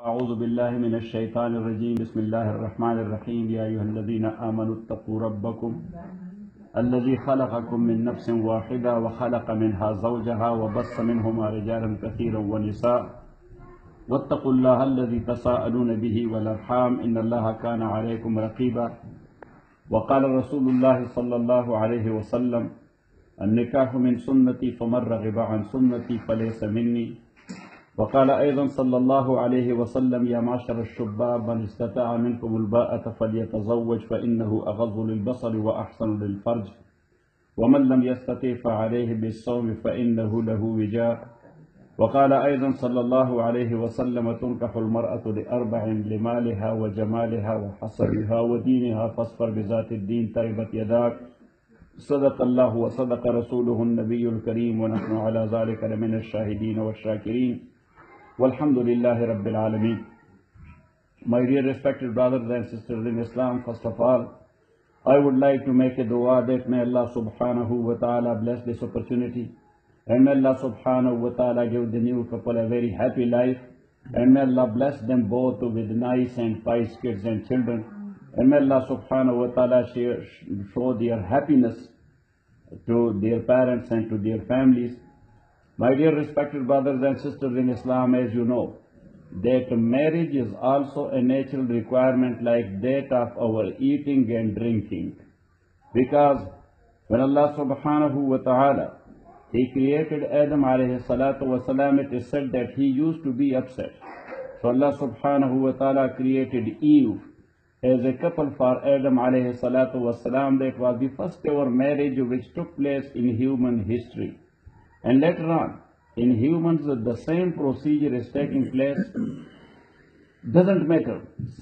أعوذ بالله من الشيطان الرجيم بسم الله الرحمن الرحيم يا أيها الذين آمنوا اتقوا ربكم الذي خلقكم من نفس واحدة وخلق منها زوجها وبث منهما رجالا كثيرا ونساء واتقوا الله الذي تساءلون به والأرحام إن الله كان عليكم رقيبا وقال رسول الله صلى الله عليه وسلم النكاح من سنتي فمن رغب عن سنتي فليس مني وقال أيضا صلى الله عليه وسلم يا معشر الشباب من استطاع منكم الباءة فليتزوج فإنه أغض للبصر وأحسن للفرج ومن لم يستطع فعليه بالصوم فإنه له وجاء وقال أيضا صلى الله عليه وسلم تنكح المرأة لأربع لمالها وجمالها وحسبها ودينها فاصفر بذات الدين تربت يداك صدق الله وصدق رسوله النبي الكريم ونحن على ذلك لمن الشاهدين والشاكرين والحمد لله رب العالمين. My dear respected brothers and sisters in Islam, first of all, I would like to make a dua that may Allah subhanahu wa ta'ala bless this opportunity and may Allah subhanahu wa ta'ala give the new couple a very happy life and may Allah bless them both with nice and pious kids and children and may Allah subhanahu wa ta'ala show their happiness to their parents and to their families. My dear respected brothers and sisters in Islam, as you know, that marriage is also a natural requirement like that of our eating and drinking. Because when Allah subhanahu wa ta'ala, He created Adam alayhi salatu wa salam, it is said that he used to be upset. So Allah subhanahu wa ta'ala created Eve as a couple for Adam alayhi salatu wa salam. That was the first ever marriage which took place in human history. And later on, in humans, the same procedure is taking place. Doesn't matter.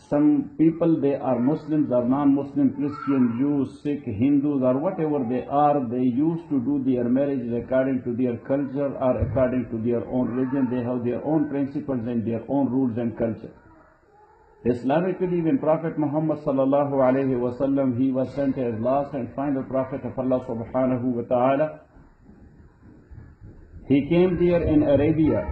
Some people, they are Muslims or non-Muslim, Christian, Jews, Sikh, Hindus, or whatever they are, they used to do their marriages according to their culture or according to their own religion. They have their own principles and their own rules and culture. Islamically, when Prophet Muhammad sallallahu alayhi wa sallam, he was sent as last and final Prophet of Allah subhanahu wa ta'ala. He came there in Arabia,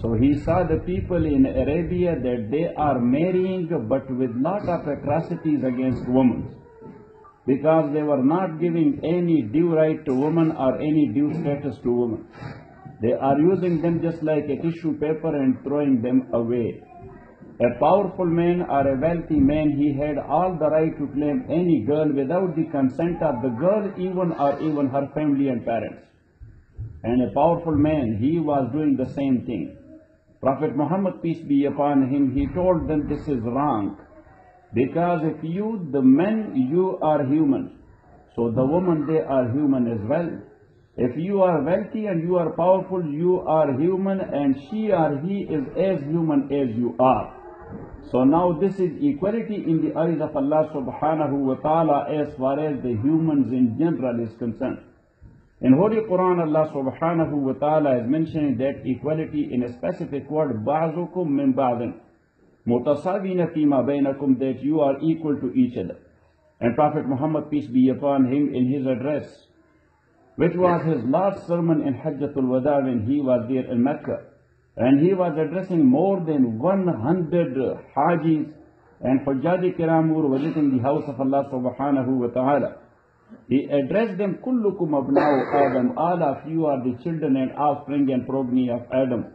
so he saw the people in Arabia that they are marrying but with lot of atrocities against women, because they were not giving any due right to women or any due status to women. They are using them just like a tissue paper and throwing them away. A powerful man or a wealthy man, he had all the right to claim any girl without the consent of the girl or even her family and parents. And a powerful man, he was doing the same thing. Prophet Muhammad, peace be upon him, he told them this is wrong. Because if you, the men, you are human, so the women, they are human as well. If you are wealthy and you are powerful, you are human, and she or he is as human as you are. So now this is equality in the eyes of Allah subhanahu wa ta'ala as far as the humans in general is concerned. In Holy Quran, Allah subhanahu wa ta'ala is mentioning that equality in a specific word, ba'zukum min ba'din, mutasawina fima bainakum, that you are equal to each other. And Prophet Muhammad, peace be upon him, in his address, which was his last sermon in Hajjatul Wada when he was there in Mecca, and he was addressing more than 100 Hajis and Hujjaj Kiram who were visiting the house of Allah subhanahu wa ta'ala. He addressed them, Kullukum abna'u Adam, all of you are the children and offspring and progeny of Adam.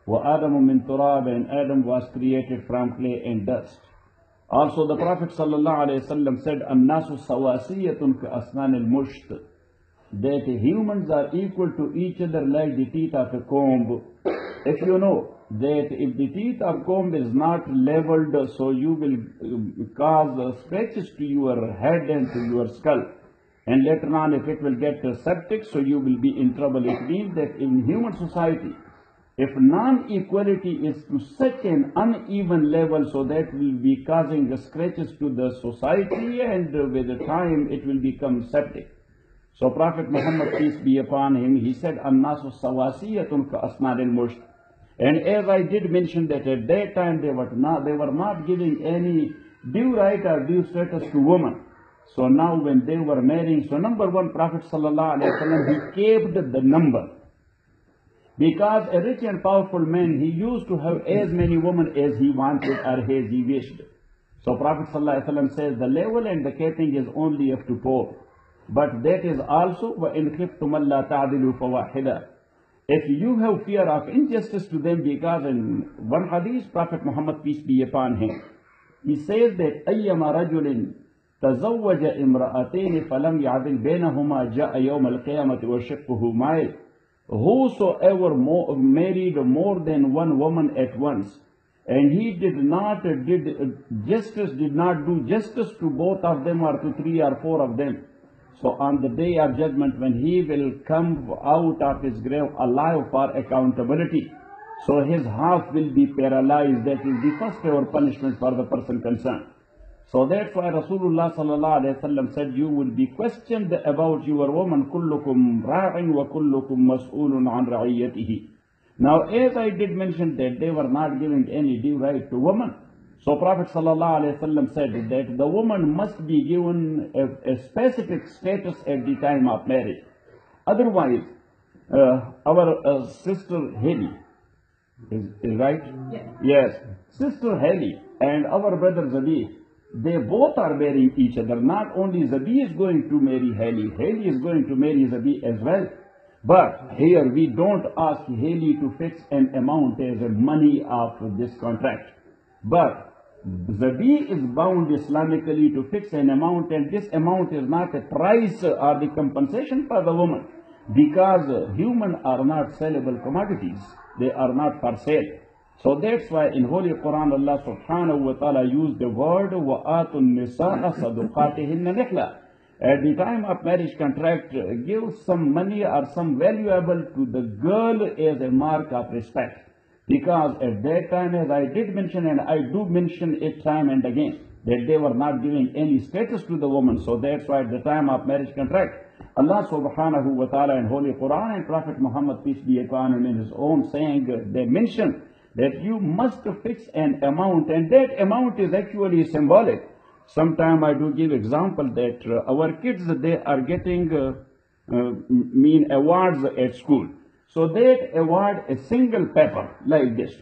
Wa Adamu min turab, and Adam was created from clay and dust. Also the Prophet sallallahu alayhi wasallam said, An-nasu sawasiyatun ka asnan al-musht, that humans are equal to each other like the teeth of a comb. If you know that if the teeth of comb is not leveled, so you will cause scratches to your head and to your skull. And later on, if it will get septic, so you will be in trouble. It means that in human society, if non-equality is to such an uneven level, so that will be causing scratches to the society, and with the time it will become septic. So Prophet Muhammad, peace be upon him, he said, An-nasu sawasiyatun ka asnan al-musht. And as I did mention that at that time they were not giving any due right or due status to women. So now when they were marrying, so number one, Prophet sallallahu alaihi wasallam, he kept the number. Because a rich and powerful man, he used to have as many women as he wanted or as he wished. So Prophet ﷺ says the level and the capping is only up to poor. But that is also وَإِنْ خِفْتُمْ أَلَّا تَعْدِلُوا فَوَاحِدًا. If you have fear of injustice to them, because in one hadith, Prophet Muhammad, peace be upon him, he says that أَيَّمَا رَجُلٍ تَزَوَّجَ إِمْرَأَتَيْنِ فَلَمْ يَعْدِلْ بَيْنَهُمَا جَاءَ يَوْمَ الْقِيَامَةِ وَشِقُّهُ مَائِلٌ. Whosoever married more than one woman at once, and he did not do justice to both of them or to 3 or 4 of them, so on the day of judgment, when he will come out of his grave alive for accountability, so his half will be paralyzed. That is the first ever punishment for the person concerned. So that's why Rasulullah sallallahu alaihi wasallam said, you will be questioned about your woman. Kullukum ra'in wa kullukum mas'ulun an ra'iyatihi. Now, as I did mention that they were not giving any due right to women, so Prophet sallallahu alaihi wasallam said that the woman must be given a specific status at the time of marriage. Otherwise, our sister Haley, is right? Yes. Sister Haley and our brother Zabi, they both are marrying each other. Not only Zabi is going to marry Haley, Haley is going to marry Zabi as well. But here we don't ask Haley to fix an amount as a money of this contract. But Zabi is bound Islamically to fix an amount, and this amount is not a price or the compensation for the woman, because humans are not sellable commodities. They are not for sale. So that's why in Holy Quran Allah subhanahu wa ta'ala used the word وَآتُ النِّسَاءَ صَدُقَاتِهِنَّ نِحْلًا. At the time of marriage contract, give some money or some valuable to the girl as a mark of respect. Because at that time, as I did mention, and I do mention it time and again, that they were not giving any status to the woman. So that's why at the time of marriage contract, Allah subhanahu wa ta'ala in Holy Quran and Prophet Muhammad, peace be upon him, in his own saying, they mention that you must fix an amount, and that amount is actually symbolic. Sometimes I do give example that our kids, they are getting awards at school. So they award a single paper like this.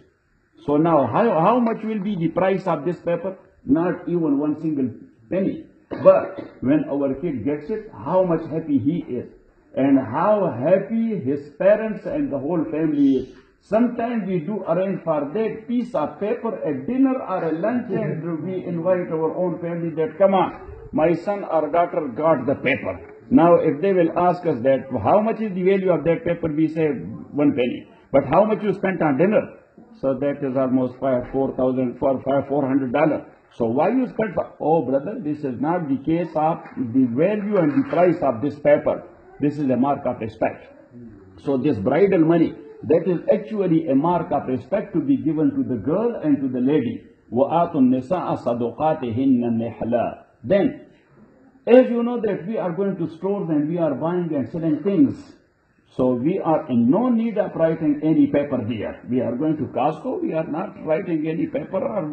So now how much will be the price of this paper? Not even one single penny. But when our kid gets it, how much happy he is, and how happy his parents and the whole family is. Sometimes we do arrange for that piece of paper a dinner or a lunch, and we invite our own family that, come on, my son or daughter got the paper. Now if they will ask us that, how much is the value of that paper, we say 1 penny. But how much you spent on dinner? So that is almost $400. So why you spent? Oh brother, this is not the case of the value and the price of this paper. This is a mark of respect. So this bridal money, that is actually a mark of respect to be given to the girl and to the lady. وَآتُ النِّسَاءَ صَدُقَاتِهِنَّ نِحْلًا. Then, as you know that we are going to stores and we are buying and selling things, so we are in no need of writing any paper here. We are going to Costco, we are not writing any paper or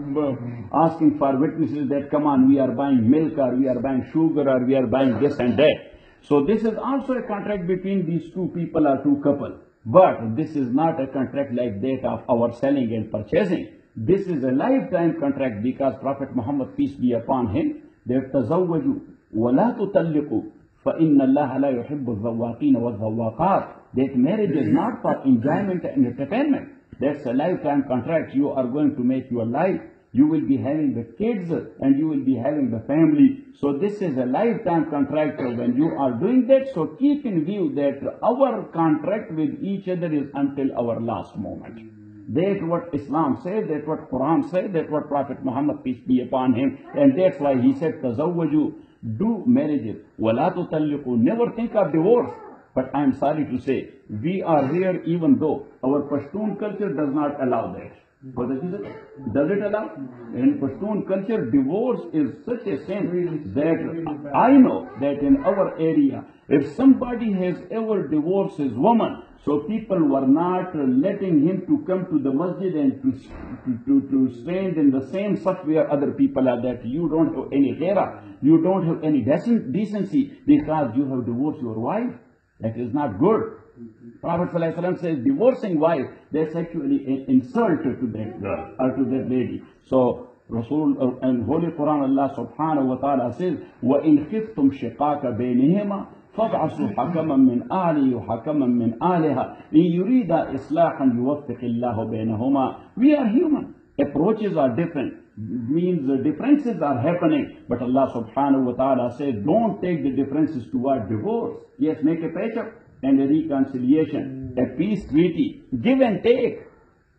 asking for witnesses that, come on, we are buying milk or we are buying sugar or we are buying this and that. So this is also a contract between these two people or two couples. But this is not a contract like that of our selling and purchasing. This is a lifetime contract, because Prophet Muhammad, peace be upon him, that تزوجوا ولا تطلقوا فإن الله لا يحب الذواقين والذواقات. That marriage is not for enjoyment and entertainment. That's a lifetime contract. You are going to make your life. You will be having the kids and you will be having the family. So this is a lifetime contract when you are doing that. So keep in view that our contract with each other is until our last moment. That's what Islam says, that's what Quran says, that's what Prophet Muhammad, peace be upon him. And that's why he said, Tazawwaju, do marriages. Wala tutalliqu, never think of divorce. But I am sorry to say, we are here even though our Pashtun culture does not allow that. Does it allow? In Pashtun culture, divorce is such a sin that I know that in our area, if somebody has ever divorced his woman, so people were not letting him to come to the masjid and to stand in the same saf where other people are, that you don't have any hera, you don't have any decency because you have divorced your wife. That is not good. Prophet ﷺ says, divorcing wife, that's actually an insult to that girl or to that lady. So Rasul and Holy Quran, Allah subhanahu wa ta'ala says, وَإِنْ خِفْتُمْ شِقَاقَ بَيْنِهِمَا فَابْعَثُوا حَكَمًا مِنْ أَهْلِهِ وَحَكَمًا مِنْ أَهْلِهَا إِنْ يُرِيدَا إِصْلَاحًا يُوَفِّقِ اللَّهُ بَيْنَهُمَا. We are human. Approaches are different. Means the differences are happening. But Allah subhanahu wa ta'ala says, don't take the differences toward divorce. Yes, make a patch-up and a reconciliation, a peace treaty, give and take.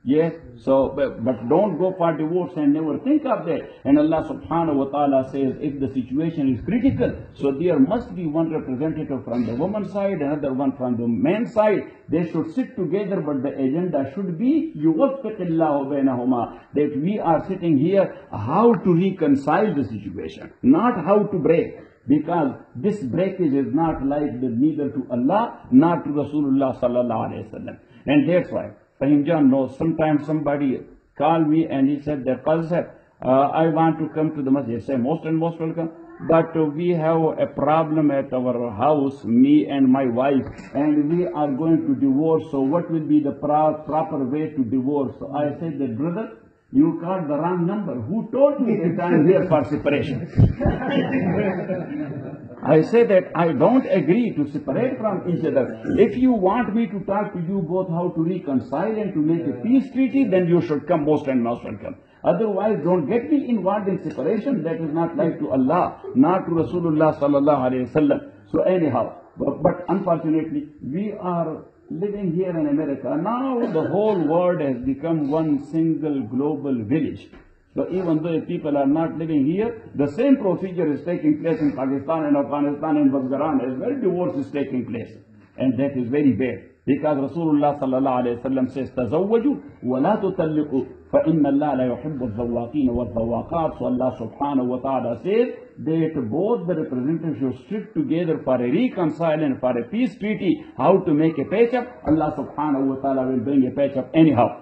Yes, so, but don't go for divorce and never think of that. And Allah subhanahu wa ta'ala says, if the situation is critical, so there must be one representative from the woman's side, another one from the man's side. They should sit together, but the agenda should be, يُوَفِّقِ اللَّهُ بَيْنَهُمَا, that we are sitting here how to reconcile the situation, not how to break. Because this breakage is not like neither to Allah, nor to Rasulullah sallallahu alayhi wa sallam. And that's why Fahim Jan knows, sometimes somebody called me and he said that, Qazi said, I want to come to the masjid. I say, most and most welcome. But we have a problem at our house, me and my wife, and we are going to divorce. So what will be the proper way to divorce? So I said that, brother, you called the wrong number. Who told me that I am here for separation? I say that I don't agree to separate from each other. If you want me to talk to you both how to reconcile and to make a peace treaty, then you should come most and most welcome. Otherwise, don't get me involved in separation. That is not like to Allah, not to Rasulullah sallallahu alayhi wa sallam. So anyhow, but unfortunately, we are living here in America. Now the whole world has become one single global village. So even though people are not living here, the same procedure is taking place in Pakistan and Afghanistan and Afghanistan as well. Divorce is taking place. And that is very bad. Because Rasulullah sallallahu alayhi wa sallam says, تَزَوَّجُوا وَلَا تُطَلِّقُوا فَإِنَّ اللَّهَ لَا يُحِبُّ الزَّوَّاقِينَ وَالزَّوَّاقَاتِ. So Allah subhanahu wa ta'ala says that both the representatives should sit together for a reconcile and for a peace treaty. How to make a patch-up? Allah subhanahu wa ta'ala will bring a patch-up anyhow.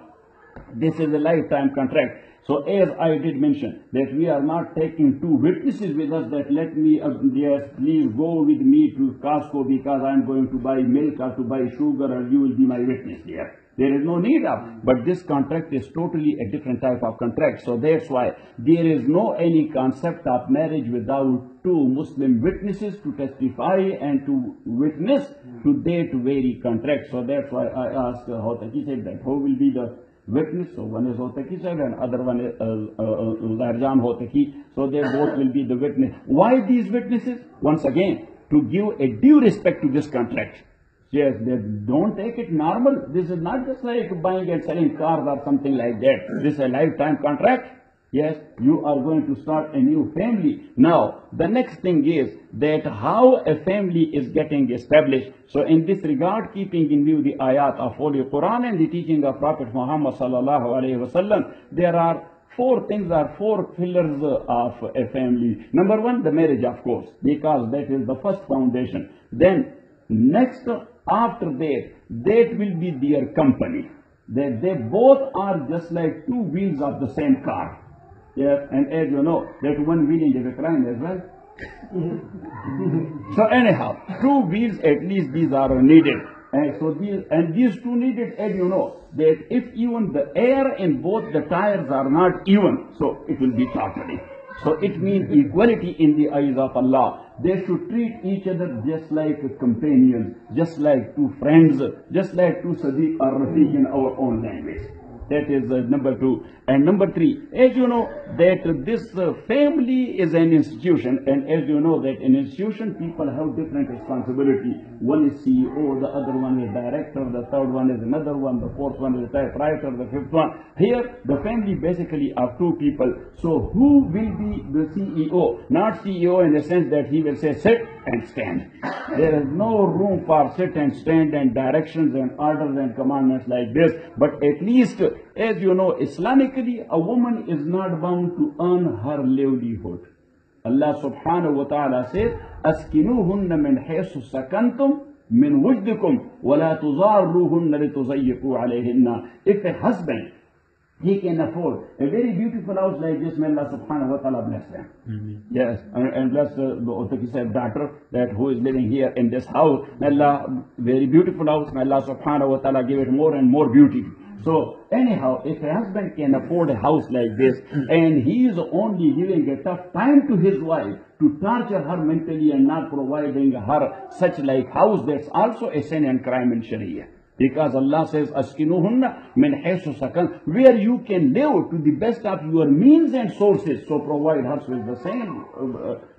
This is a lifetime contract. So as I did mention, that we are not taking two witnesses with us that let me, yes, please go with me to Costco because I am going to buy milk or to buy sugar or you will be my witness here. There is no need of, but this contract is totally a different type of contract. So that's why there is no any concept of marriage without two Muslim witnesses to testify and to witness to that very contract. So that's why I asked Hotaki said that who will be the witness. So one is Hotaki side and other one is Zarjan Hotaki. So they both will be the witness. Why these witnesses? Once again, to give a due respect to this contract. Yes, they don't take it normal. This is not just like buying and selling cars or something like that. This is a lifetime contract. Yes, you are going to start a new family. Now, the next thing is that how a family is getting established. So in this regard, keeping in view the ayat of Holy Quran and the teaching of Prophet Muhammad sallallahu alayhi wa sallam, there are four things or four pillars of a family. Number one, the marriage, of course, because that is the first foundation. Then, next, after that will be their company. That they both are just like two wheels of the same car. Yes, and as you know, that one wheeling is a crime as well. So anyhow, two wheels at least these are needed. And so these two needed, as you know, that if even the air in both the tires are not even, so it will be totally. So it means equality in the eyes of Allah. They should treat each other just like companions, just like two friends, just like two Sadiq or Rafiq in our own language. That is number two. And number three, as you know, that this family is an institution, and as you know that in institution people have different responsibility. One is CEO, the other one is director, the third one is another one, the fourth one is the typewriter, the fifth one. Here, the family basically are two people. So who will be the CEO? Not CEO in the sense that he will say sit and stand. There is no room for sit and stand and directions and orders and commandments like this. But at least, as you know, Islamically, a woman is not bound to earn her livelihood. Allah subhanahu wa ta'ala says, أَسْكِنُوهُنَّ مِنْ حَيْثُ سَكَنْتُمْ مِنْ وُجْدِكُمْ وَلَا تُضَارُّوهُنَّ لِتُضَيِّقُوا عَلَيْهِنَّ. If a husband He can afford a very beautiful house like this. May Allah subhanahu wa ta'ala bless them. Yes, and bless the daughter that who is living here in this house. May Allah, very beautiful house. May Allah subhanahu wa ta'ala give it more and more beauty. So anyhow, if a husband can afford a house like this and he is only giving a tough time to his wife to torture her mentally and not providing her such like house, that's also a sin and crime in Sharia. Because Allah says, Askinuhunna min haythu sakan, where you can live to the best of your means and sources. So provide her with the same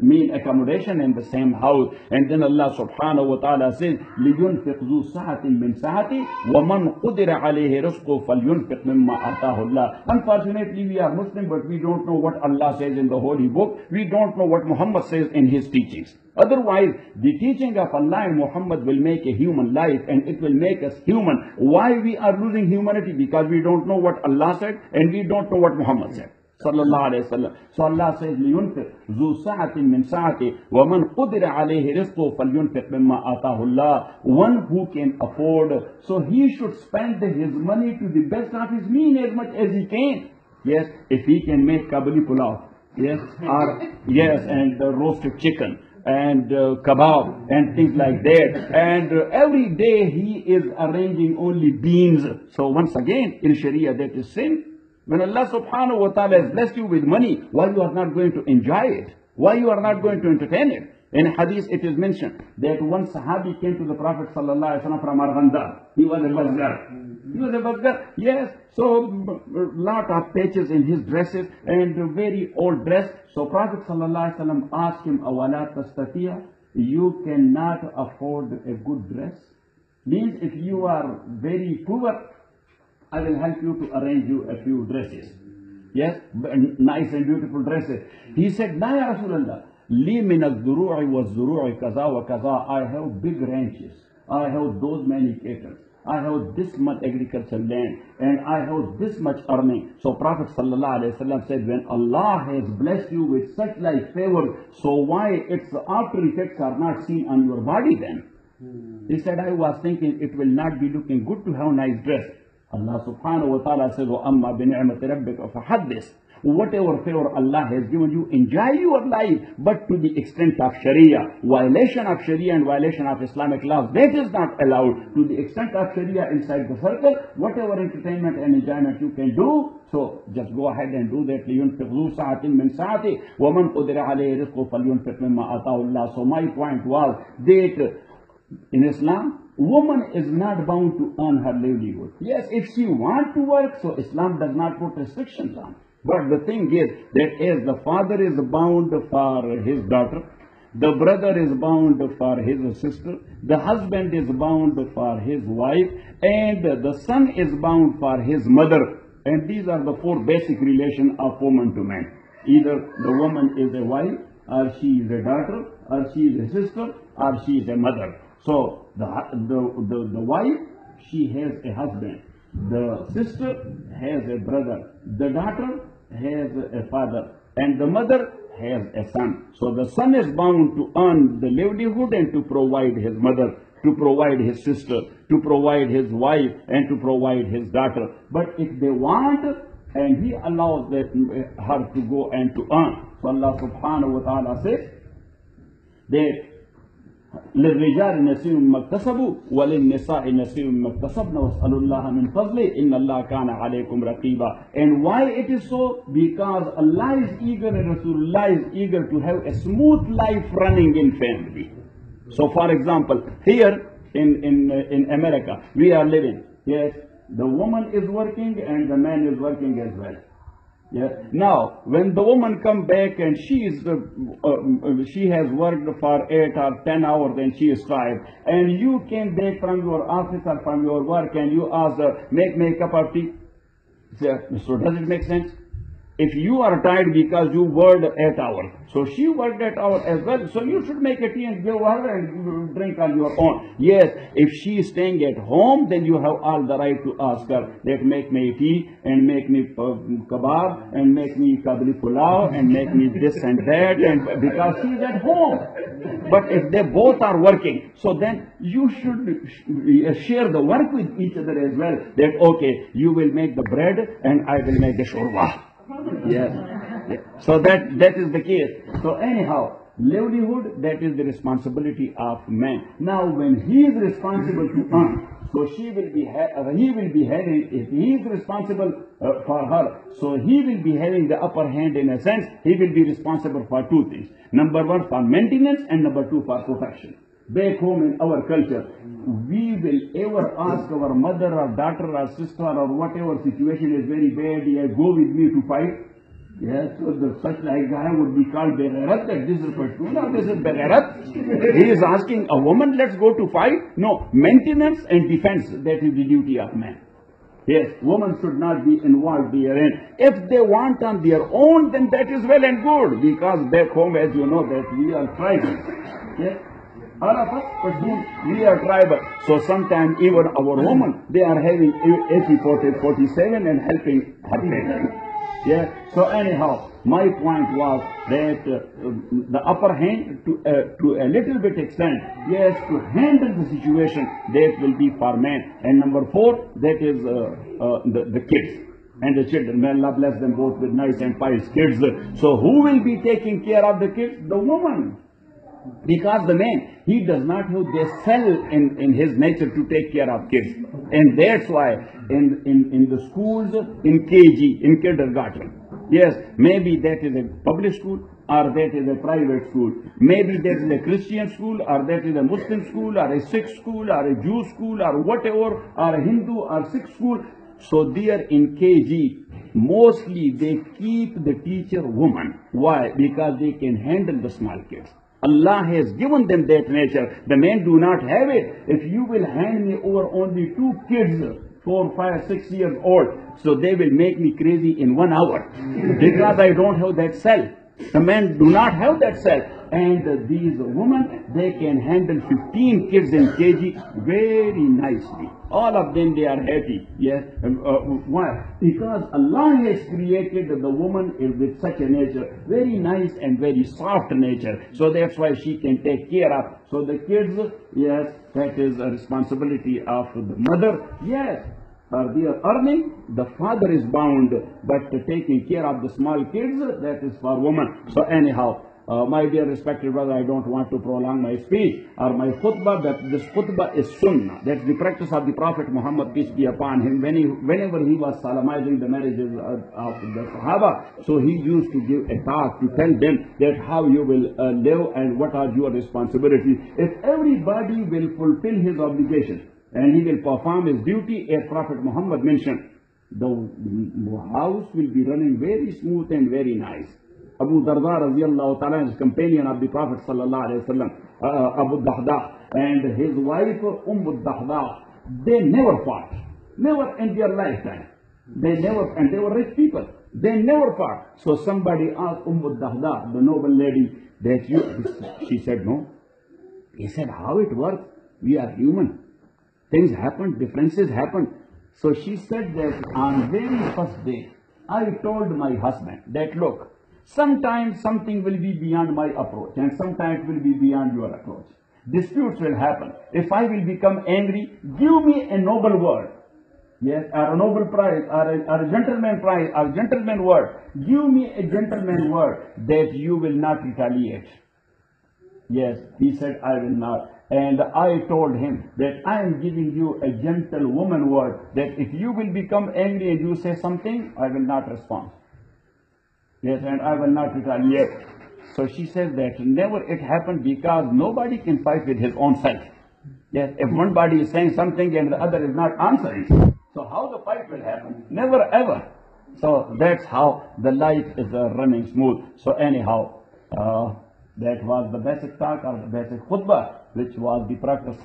mean accommodation in the same house. And then Allah subhanahu wa ta'ala says, لِيُنْفِقْ ذُو سَعَةٍ مِّن سَعَةِ وَمَنْ قُدِرَ عَلَيْهِ رِزْقُهُ فَلْيُنْفِقْ مِمَّا آتَاهُ اللَّهُ. Unfortunately, we are Muslim, but we don't know what Allah says in the Holy Book. We don't know what Muhammad says in his teachings. Otherwise, the teaching of Allah and Muhammad will make a human life and it will make us human. Why we are losing humanity? Because we don't know what Allah said and we don't know what Muhammad said. Sallallahu alayhi wa sallam. So Allah says, لِيُنْفِقْ ذُو سَعَةٍ مِّن سَعَةِ وَمَنْ قُدِرَ عَلَيْهِ رِزْقُهُ فَلْيُنْفِقْ مِمَّا آتَاهُ اللَّهُ. One who can afford, so he should spend his money to the best of his means as much as he can. Yes, if he can make kabuli pulao, yes, or yes, and roasted chicken and kebab and things like that, and every day he is arranging only beans. So once again, in Sharia that is sin. When Allah subhanahu wa ta'ala has blessed you with money, why you are not going to enjoy it? Why you are not going to entertain it? In hadith it is mentioned that one sahabi came to the Prophet sallallahu alaihi wasallam from Arganda. He was a bazgar. He was a bazgar, yes. So lot of patches in his dresses and very old dress. So Prophet sallallahu alaihi wasallam asked him, "Awala tastatiya?" You cannot afford a good dress. Means if you are very poor, I will help you to arrange you a few dresses. Yes, nice and beautiful dresses. He said, "La ya Rasulallah, li min al-duru'i wa al-zuru'i kaza wa kaza." I have big ranches. I have those many cattle. I have this much agricultural land and I have this much earning. So Prophet sallallahu alaihi wasallam said, when Allah has blessed you with such like favor, so why its after effects are not seen on your body then? He said, I was thinking it will not be looking good to have nice dress. Allah subhanahu wa ta'ala says, وَأَمَّا بِنِعْمَةِ رَبِّكَ فَحَدِّثْ. Whatever favor Allah has given you, enjoy your life, but to the extent of Sharia. Violation of Sharia and violation of Islamic laws, that is not allowed. To the extent of Sharia inside the circle, whatever entertainment and enjoyment you can do, so just go ahead and do that. لِيُنْفِقْ ذُو سَعَةٍ مِّن سَعَةِ وَمَنْ قُدِرَ عَلَيْهِ رِزْقُهُ فَلْيُنْفِقْ مِمَّا آتَاهُ اللَّهُ. So my point was that in Islam, woman is not bound to earn her livelihood. Yes, if she wants to work, so Islam does not put restrictions on. But the thing is that as the father is bound for his daughter, the brother is bound for his sister, the husband is bound for his wife, and the son is bound for his mother. And these are the four basic relations of woman to man. Either the woman is a wife, or she is a daughter, or she is a sister, or she is a mother. So the wife, she has a husband. The sister has a brother. The daughter has a father. And the mother has a son. So the son is bound to earn the livelihood and to provide his mother, to provide his sister, to provide his wife, and to provide his daughter. But if they want, and he allows her to go and to earn. So Allah subhanahu wa ta'ala says that للرجال نصيب مما اكتسبوا وللنساء نصيب مما اكتسبن واسألوا الله من فضله إن الله كان عليكم رقيبا. And why it is so? Because Allah is eager and Rasulullah is eager to have a smooth life running in family. So for example, here in America, we are living. Yes, the woman is working and the man is working as well. Yeah. Now, when the woman come back and she has worked for 8 or 10 hours and she is tired, and you came back from your office or from your work and you ask her, make me a cup of tea. So does it make sense? If you are tired because you worked 8 hours, so she worked 8 hours as well, so you should make a tea and give her and drink on your own. Yes, if she is staying at home, then you have all the right to ask her that make me tea and make me kebab and make me kabli pulao and make me this and that, and because she is at home. But if they both are working, so then you should share the work with each other as well. That okay, you will make the bread and I will make the shorba. Yes. Yes. So that is the case. So anyhow, livelihood, that is the responsibility of man. Now when he is responsible to earn, so he will be having, if he is responsible for her, so he will be having the upper hand in a sense. He will be responsible for two things. Number one, for maintenance, and number two, for protection. Back home in our culture, we will ever ask our mother or daughter or sister or whatever situation is very bad, yeah, go with me to fight. Yes, so such like guy would be called Begharat, that this is Pashtuna, this is Begharat. He is asking a woman, let's go to fight. No, maintenance and defense, that is the duty of man. Yes, women should not be involved therein. If they want on their own, then that is well and good, because back home, as you know, that we are tribal. Yes. All of us, we are tribal. So sometimes even our women, they are having AK-47 and helping her family. Yeah. So anyhow, my point was that the upper hand to a little bit extent, yes, to handle the situation, that will be for man. And number four, that is the kids and the children. May Allah bless them both with nice and pious kids. So who will be taking care of the kids? The woman. Because the man, he does not have the cell in his nature to take care of kids. And that's why in the schools, in KG, in kindergarten, yes, maybe that is a public school or that is a private school. Maybe that is a Christian school or that is a Muslim school or a Sikh school or a Jew school or whatever, or a Hindu or Sikh school. So there in KG, mostly they keep the teacher woman. Why? Because they can handle the small kids. Allah has given them that nature. The men do not have it. If you will hand me over only two kids, 4, 5, 6 years old, so they will make me crazy in 1 hour. Because I don't have that cell. The men do not have that cell. And these women, they can handle 15 kids in KG very nicely. All of them, they are happy. Yes. Why? Because Allah has created the woman with such a nature, very nice and very soft nature. So that's why she can take care of. So the kids, yes, that is a responsibility of the mother. Yes. They are earning, the father is bound, but taking care of the small kids, that is for woman. So anyhow, my dear respected brother, I don't want to prolong my speech or my khutbah, but this khutbah is sunnah. That's the practice of the Prophet Muhammad, peace be upon him. Whenever he was solemnizing the marriages of the Sahaba, so he used to give a talk to tell them that how you will live and what are your responsibilities. If everybody will fulfill his obligation, and he will perform his duty, as Prophet Muhammad mentioned, the house will be running very smooth and very nice. Abu Darda radiallahu ta'ala, his companion of the Prophet sallallahu alayhi wa sallam, Abu Dahda, and his wife Dahda, they never fought. Never in their lifetime. They never, and they were rich people. They never fought. So somebody asked Dahda, the noble lady, that you, she said no. He said, how it works? We are human. Things happen, differences happen. So she said that on very first day, I told my husband that look, sometimes something will be beyond my approach and sometimes it will be beyond your approach. Disputes will happen. If I will become angry, give me a noble word. Yes, or a noble prize, or a gentleman prize, or a gentleman word. Give me a gentleman word that you will not retaliate. Yes, he said, I will not. And I told him that I am giving you a gentlewoman word, that if you will become angry and you say something, I will not respond. Yes, and I will not retaliate. So she said that never it happened, because nobody can fight with his own self. Yes, if one body is saying something and the other is not answering, so how the fight will happen? Never ever. So that's how the life is running smooth. So anyhow, that was the basic talk or the basic khutbah, which was the practice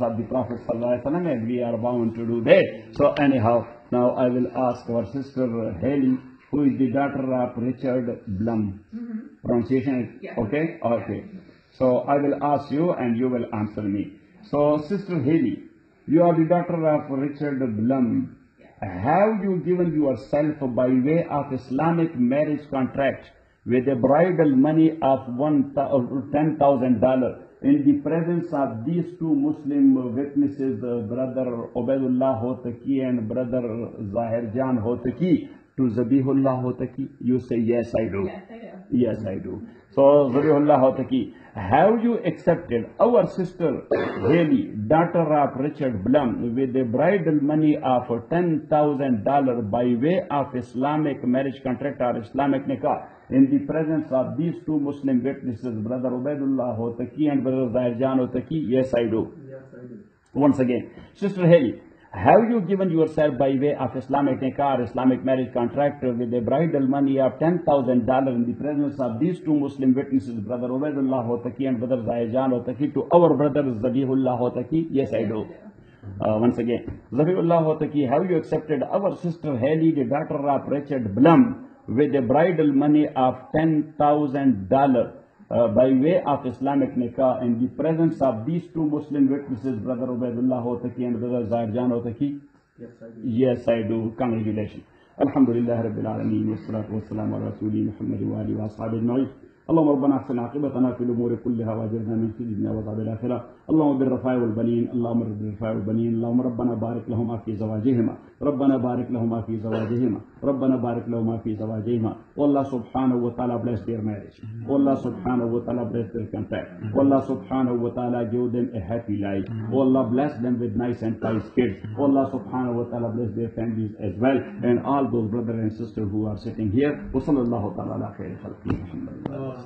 of the Prophet ﷺ, and we are bound to do that. So anyhow, now I will ask our sister Haley who is the daughter of Richard Blum. Pronunciation, Yeah. okay? Okay. So I will ask you and you will answer me. So Sister Haley, you are the daughter of Richard Blum. Have you given yourself by way of Islamic marriage contract with a bridal money of $10,000 in the presence of these two Muslim witnesses, Brother Ubaidullah Hotaki and Brother Zahir Jan Hotaki, to Zabihullah Hotaki? You say, yes, I do. Yes, I do. Yes, I do. So, Zabihullah Hotaki, have you accepted our sister Haley, daughter of Richard Blum, with a bridal money of $10,000 by way of Islamic marriage contract or Islamic Nekaah in the presence of these two Muslim witnesses, Brother Ubaidullah Hotaki and Brother Zahir Jan Hotaki? Yes, I do. Yes, I do. Once again, Sister Haley, have you given yourself by way of Islamic Nekaah or Islamic marriage contract with a bridal money of $10,000 in the presence of these two Muslim witnesses, Brother Ubaidullah Hotaki and Brother Zahir Jan Hotaki, to our brother Zabihullah Hotaki? Yes, I do. Once again, Zabihullah Hotaki, have you accepted our sister Haley, the daughter of Richard Blum, with a bridal money of $10,000 by way of Islamic Nekaah in the presence of these two Muslim witnesses, Brother Ubaidullah Hotaki and Brother Zahir Jan Hotaki? Yes, I do. Yes, I do. Congratulations. Alhamdulillah Rabbil Alameen, wassalatu wassalamu ala Rasuli Muhammad wa alihi wa ashabihi ajma'in. اللهم ربنا احسن عاقبتنا في الامور كلها واجرنا من خزي الدنيا وعذاب الاخره. اللهم بالرفاع والبنين، اللهم بالرفاع والبنين، اللهم ربنا بارك لهما في زواجهما، ربنا بارك لهما في زواجهما، ربنا بارك لهما في زواجهما. والله subhanahu wa ta'ala bless their marriage. Allah subhanahu wa ta'ala bless their contract. Allah subhanahu wa ta'ala give them a happy life. Allah bless them with nice and pious kids. Allah subhanahu wa ta'ala bless their families as well, and all those brothers and sisters who are sitting here. Wa sallallahu ta'ala ala khayri khalqi Muhammad.